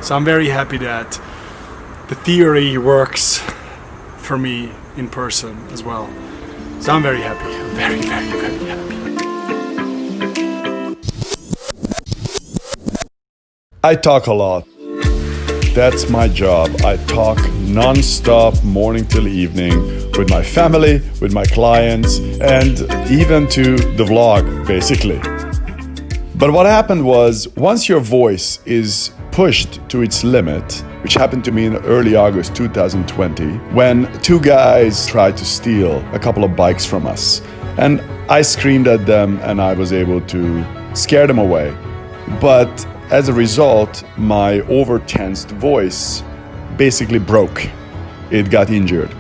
So I'm very happy that the theory works for me in person as well. So I'm very happy. I'm very, very, very happy. I talk a lot. That's my job. I talk non-stop, morning till evening, with my family, with my clients, and even to the vlog, basically. But what happened was, once your voice is pushed to its limit, which happened to me in early August 2020, when two guys tried to steal a couple of bikes from us. And I screamed at them and I was able to scare them away. But as a result, my over-tensed voice basically broke. It got injured.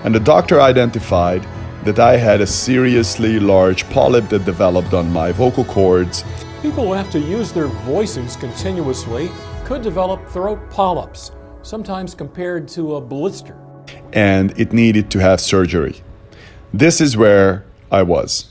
And the doctor identified that I had a seriously large polyp that developed on my vocal cords. People who have to use their voices continuously could develop throat polyps, sometimes compared to a blister. And it needed to have surgery. This is where I was.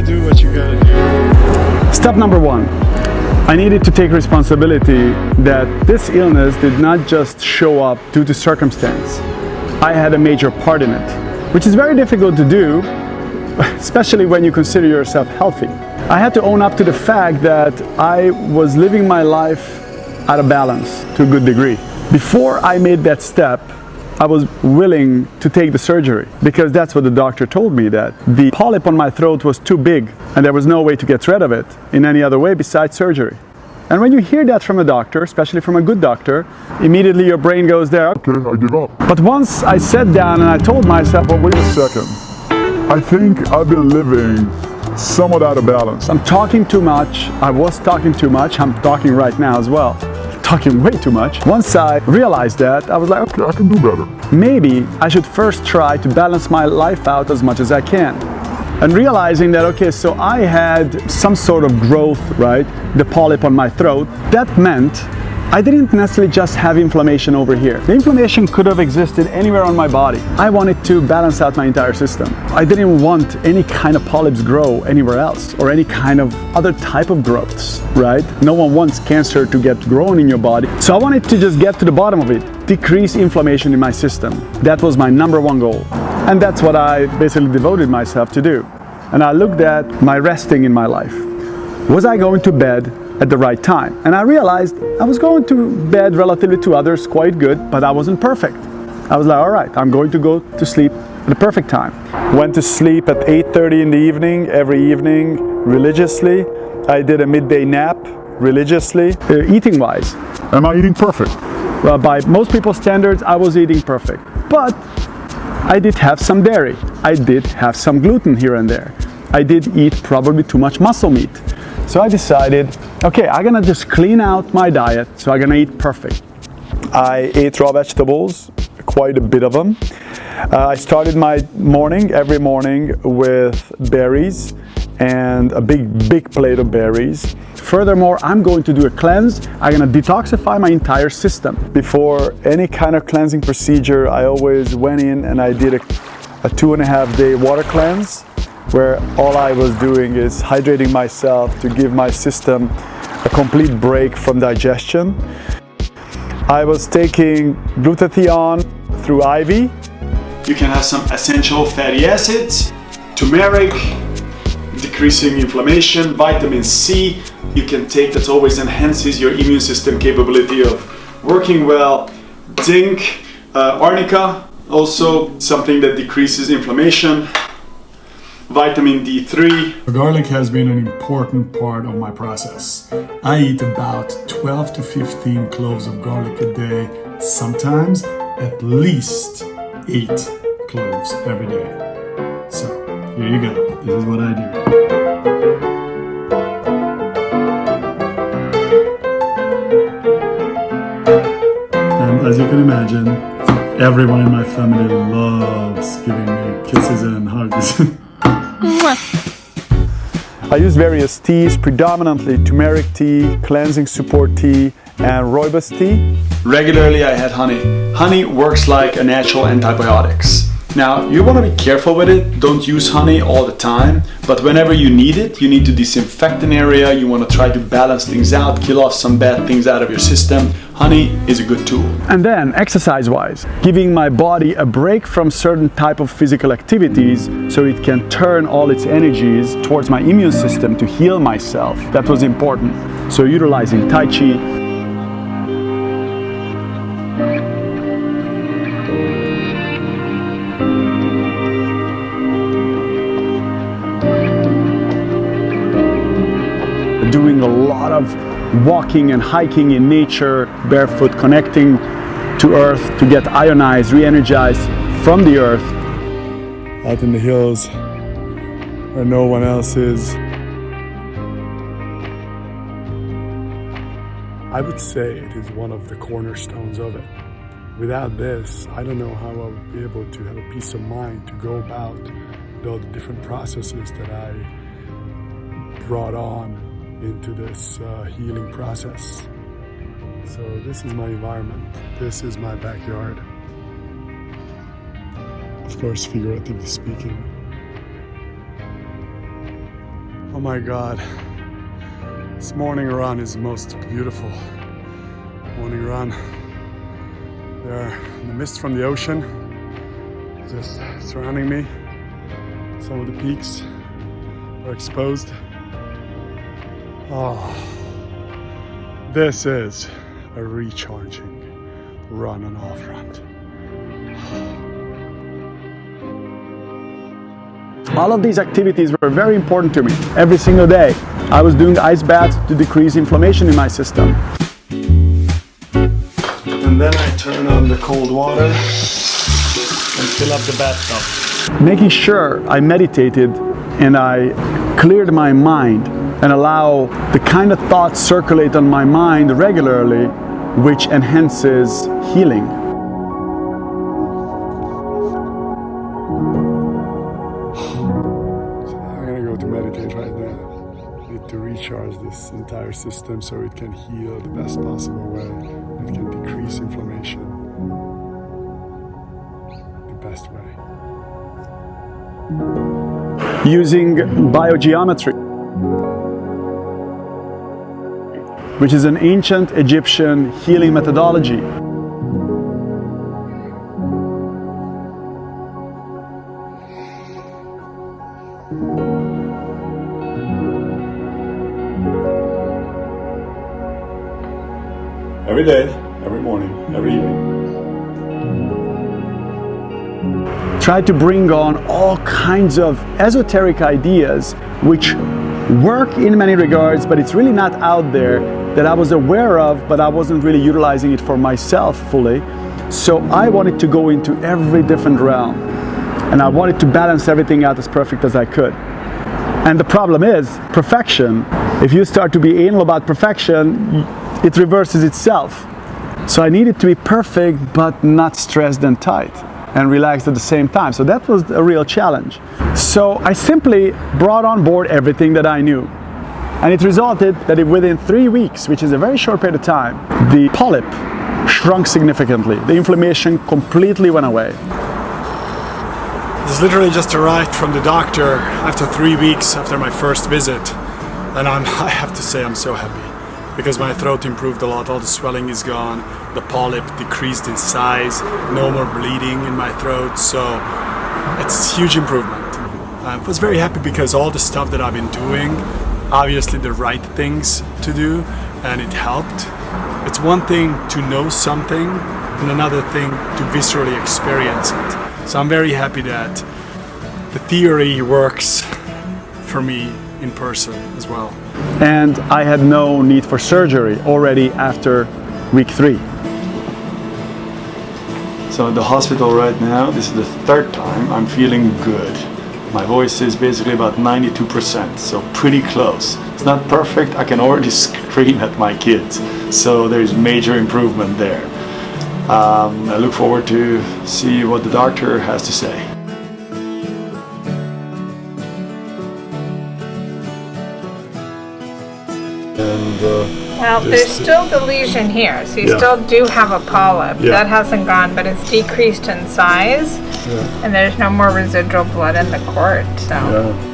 Do what you gotta do. Step number one, I needed to take responsibility that this illness did not just show up due to circumstance. I had a major part in it, which is very difficult to do, especially when you consider yourself healthy. I had to own up to the fact that I was living my life out of balance to a good degree. Before I made that step, I was willing to take the surgery because that's what the doctor told me, that the polyp on my throat was too big and there was no way to get rid of it in any other way besides surgery. And when you hear that from a doctor, especially from a good doctor, immediately your brain goes there, okay, I give up. But once I sat down and I told myself, well, wait a second, I think I've been living somewhat out of balance. I'm talking too much, I was talking too much, I'm talking right now as well. Talking way too much. Once I realized that, I was like, okay, I can do better. Maybe I should first try to balance my life out as much as I can. And realizing that, okay, so I had some sort of growth, right? The polyp on my throat. That meant I didn't necessarily just have inflammation over here. The inflammation could have existed anywhere on my body. I wanted to balance out my entire system. I didn't want any kind of polyps grow anywhere else or any kind of other type of growths, right? No one wants cancer to get grown in your body. So I wanted to just get to the bottom of it, decrease inflammation in my system. That was my number one goal. And that's what I basically devoted myself to do. And I looked at my resting in my life. Was I going to bed at the right time? And I realized I was going to bed relatively to others quite good, but I wasn't perfect. I was like, all right, I'm going to go to sleep at the perfect time. Went to sleep at 8:30 in the evening, every evening, religiously. I did a midday nap religiously. Eating wise, am I eating perfect? Well, by most people's standards, I was eating perfect. But I did have some dairy. I did have some gluten here and there. I did eat probably too much muscle meat. So I decided, okay, I'm gonna just clean out my diet, so I'm gonna eat perfect. I ate raw vegetables, quite a bit of them. I started my morning, every morning, with berries and a big plate of berries. Furthermore, I'm going to do a cleanse. I'm gonna detoxify my entire system. Before any kind of cleansing procedure, I always went in and I did a 2.5 day water cleanse, where all I was doing is hydrating myself to give my system a complete break from digestion. I was taking glutathione through IV. You can have some essential fatty acids, turmeric, decreasing inflammation, vitamin C you can take that always enhances your immune system capability of working well, zinc, arnica, also something that decreases inflammation, vitamin D3. Garlic has been an important part of my process. I eat about 12 to 15 cloves of garlic a day, sometimes at least 8 cloves every day. So here you go, this is what I do. And as you can imagine, everyone in my family loves giving me kisses and hugs. I use various teas, predominantly turmeric tea, cleansing support tea, and rooibos tea. Regularly I had honey. Honey works like a natural antibiotics. Now, you want to be careful with it. Don't use honey all the time, but whenever you need it, you need to disinfect an area. You want to try to balance things out, kill off some bad things out of your system. Honey is a good tool. And then, exercise-wise, giving my body a break from certain type of physical activities so it can turn all its energies towards my immune system to heal myself. That was important. So utilizing Tai Chi, doing a lot of walking and hiking in nature, barefoot, connecting to earth to get ionized, re-energized from the earth. Out in the hills where no one else is. I would say it is one of the cornerstones of it. Without this, I don't know how I would be able to have a peace of mind to go about all the different processes that I brought on into this healing process. So this is my environment. This is my backyard. Of course, figuratively speaking. Oh my God. This morning run is the most beautiful morning run. There, the mist from the ocean just surrounding me. Some of the peaks are exposed. Oh, this is a recharging run and off run. All of these activities were very important to me. Every single day, I was doing ice baths to decrease inflammation in my system. And then I turn on the cold water and fill up the bathtub. Making sure I meditated and I cleared my mind and allow the kind of thoughts circulate on my mind regularly, which enhances healing. So I'm gonna go to meditate right now. I need to recharge this entire system so it can heal the best possible way. It can decrease inflammation the best way. Using biogeometry, which is an ancient Egyptian healing methodology. Every day, every morning, every evening. Try to bring on all kinds of esoteric ideas which work in many regards, but it's really not out there, that I was aware of, but I wasn't really utilizing it for myself fully. So I wanted to go into every different realm, and I wanted to balance everything out as perfect as I could. And the problem is perfection. If you start to be anal about perfection, it reverses itself. So I needed to be perfect, but not stressed and tight, and relaxed at the same time. So that was a real challenge. So I simply brought on board everything that I knew. And it resulted that within 3 weeks, which is a very short period of time, the polyp shrunk significantly. The inflammation completely went away. This literally just arrived from the doctor after 3 weeks after my first visit. And I have to say I'm so happy, because my throat improved a lot, all the swelling is gone, the polyp decreased in size, no more bleeding in my throat, so it's a huge improvement. I was very happy because all the stuff that I've been doing, obviously the right things to do, and it helped. It's one thing to know something and another thing to viscerally experience it. So I'm very happy that the theory works for me in person as well. And I had no need for surgery already after week 3. So in the hospital right now, this is the 3rd time, I'm feeling good. My voice is basically about 92%, so pretty close. It's not perfect, I can already scream at my kids, so there's major improvement there. I look forward to see what the doctor has to say. Well, there's still the lesion here, so you still do have a polyp. Yeah. That hasn't gone, but it's decreased in size, and there's no more residual blood in the cord. So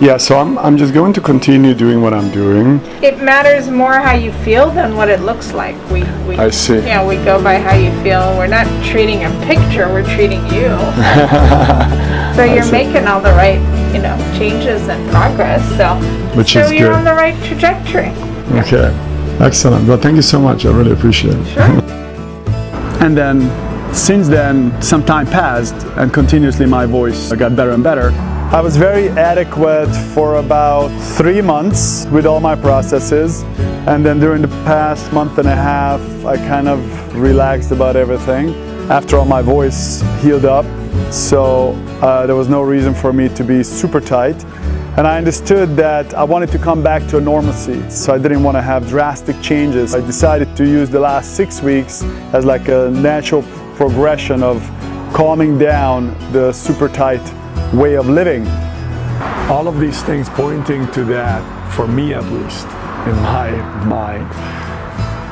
Yeah, so I'm just going to continue doing what I'm doing. it matters more how you feel than what it looks like. We I see. Yeah, we go by how you feel. We're not treating a picture; we're treating you. So you're making all the right, changes and progress. So Which is you're good. on the right trajectory. Okay, excellent. Well, thank you so much. I really appreciate it. And then, since then, some time passed and continuously my voice got better and better. I was very adequate for about 3 months with all my processes. And then during the past month and a half, I kind of relaxed about everything after all my voice healed up. So there was no reason for me to be super tight. And I understood that I wanted to come back to a normalcy, so I didn't want to have drastic changes. I decided to use the last 6 weeks as like a natural progression of calming down the super tight way of living. All of these things pointing to that, for me at least, in my mind,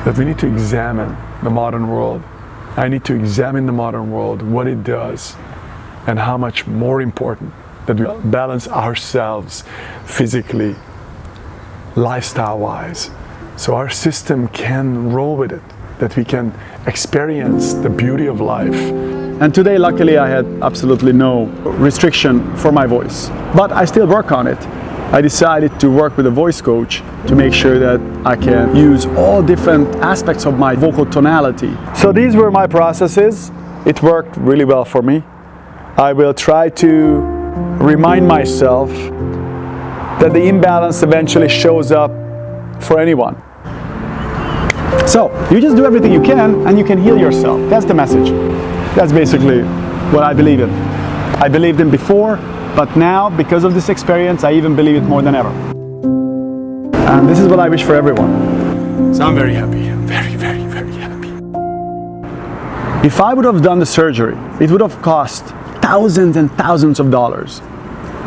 that we need to examine the modern world. I need to examine the modern world, what it does, and how much more important that we balance ourselves physically, lifestyle-wise, so our system can roll with it, that we can experience the beauty of life. And today, luckily, I had absolutely no restriction for my voice, but I still work on it. I decided to work with a voice coach to make sure that I can use all different aspects of my vocal tonality. So these were my processes. It worked really well for me. I will try to remind myself that the imbalance eventually shows up for anyone. So you just do everything you can and you can heal yourself. That's the message. That's basically what I believe in. I believed in before, but now because of this experience I even believe it more than ever. And this is what I wish for everyone. So I'm very happy. I'm very, very, very happy. If I would have done the surgery, it would have cost thousands and thousands of dollars.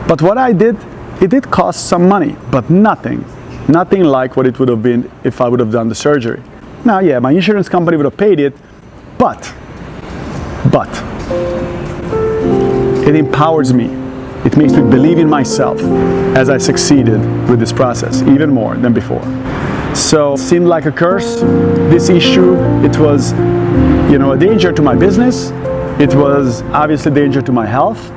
But what I did, it did cost some money, but nothing like what it would have been if I would have done the surgery. Now, yeah, my insurance company would have paid it, but it empowers me. It makes me believe in myself as I succeeded with this process, even more than before. So it seemed like a curse. This issue, it was, a danger to my business. It was obviously a danger to my health.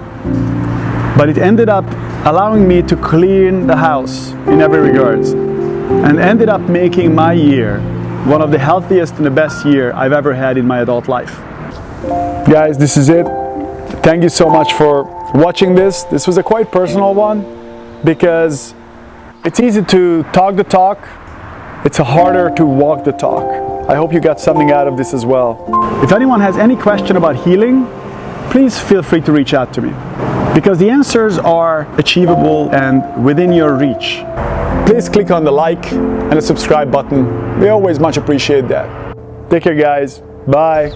But it ended up allowing me to clean the house in every regards, and ended up making my year one of the healthiest and the best year I've ever had in my adult life. Guys, this is it. Thank you so much for watching this. This was a quite personal one because it's easy to talk the talk. It's harder to walk the talk. I hope you got something out of this as well. If anyone has any question about healing, please feel free to reach out to me, because the answers are achievable and within your reach. Please click on the like and the subscribe button. We always much appreciate that. Take care, guys. Bye.